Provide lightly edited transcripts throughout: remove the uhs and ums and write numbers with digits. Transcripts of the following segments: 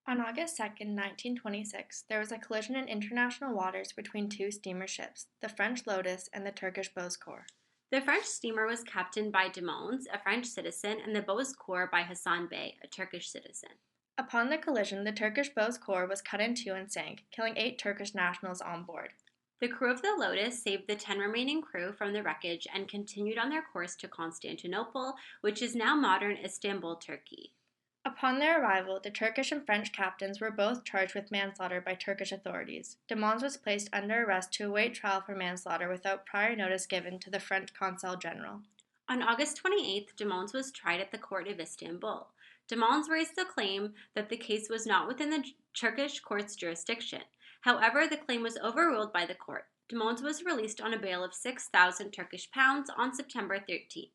On August 2, 1926, there was a collision in international waters between two steamer ships, the French Lotus and the Turkish Bozkır. The French steamer was captained by de Mons, a French citizen, and the Bozkır by Hassan Bey, a Turkish citizen. Upon the collision, the Turkish Bozkır was cut in two and sank, killing 8 Turkish nationals on board. The crew of the Lotus saved the 10 remaining crew from the wreckage and continued on their course to Constantinople, which is now modern Istanbul, Turkey. Upon their arrival, the Turkish and French captains were both charged with manslaughter by Turkish authorities. De Mons was placed under arrest to await trial for manslaughter without prior notice given to the French consul general. On August 28th, de Mons was tried at the court of Istanbul. De Mons raised the claim that the case was not within the Turkish court's jurisdiction. However, the claim was overruled by the court. De Mons was released on a bail of 6,000 Turkish pounds on September 13th.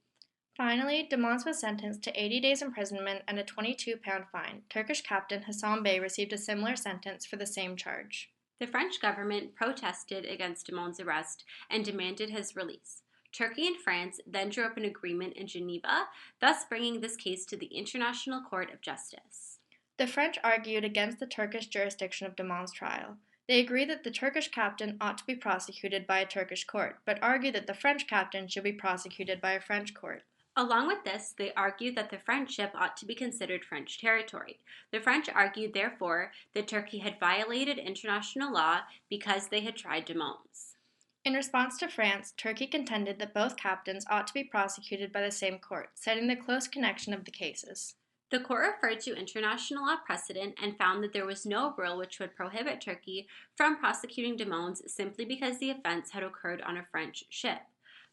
Finally, de Mons was sentenced to 80 days imprisonment and a 22-pound fine. Turkish captain Hassan Bey received a similar sentence for the same charge. The French government protested against de Mons' arrest and demanded his release. Turkey and France then drew up an agreement in Geneva, thus bringing this case to the International Court of Justice. The French argued against the Turkish jurisdiction of de Mons' trial. They agreed that the Turkish captain ought to be prosecuted by a Turkish court, but argued that the French captain should be prosecuted by a French court. Along with this, they argued that the French ship ought to be considered French territory. The French argued, therefore, that Turkey had violated international law because they had tried de Mons. In response to France, Turkey contended that both captains ought to be prosecuted by the same court, citing the close connection of the cases. The court referred to international law precedent and found that there was no rule which would prohibit Turkey from prosecuting de Mons simply because the offense had occurred on a French ship.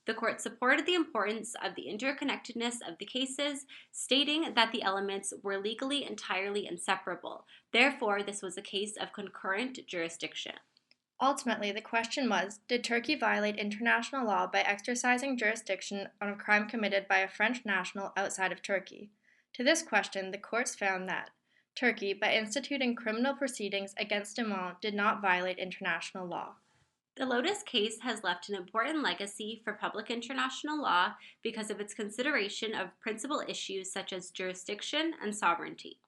The court supported the importance of the interconnectedness of the cases, stating that the elements were legally entirely inseparable. Therefore, this was a case of concurrent jurisdiction. Ultimately, the question was, did Turkey violate international law by exercising jurisdiction on a crime committed by a French national outside of Turkey? To this question, the courts found that Turkey, by instituting criminal proceedings against de Mons, did not violate international law. The Lotus case has left an important legacy for public international law because of its consideration of principal issues such as jurisdiction and sovereignty.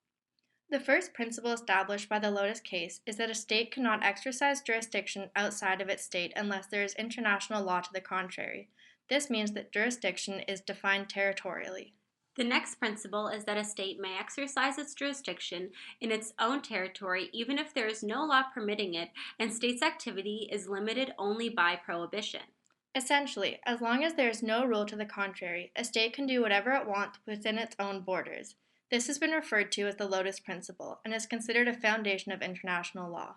The first principle established by the Lotus case is that a state cannot exercise jurisdiction outside of its state unless there is international law to the contrary. This means that jurisdiction is defined territorially. The next principle is that a state may exercise its jurisdiction in its own territory even if there is no law permitting it and state's activity is limited only by prohibition. Essentially, as long as there is no rule to the contrary, a state can do whatever it wants within its own borders. This has been referred to as the Lotus Principle and is considered a foundation of international law.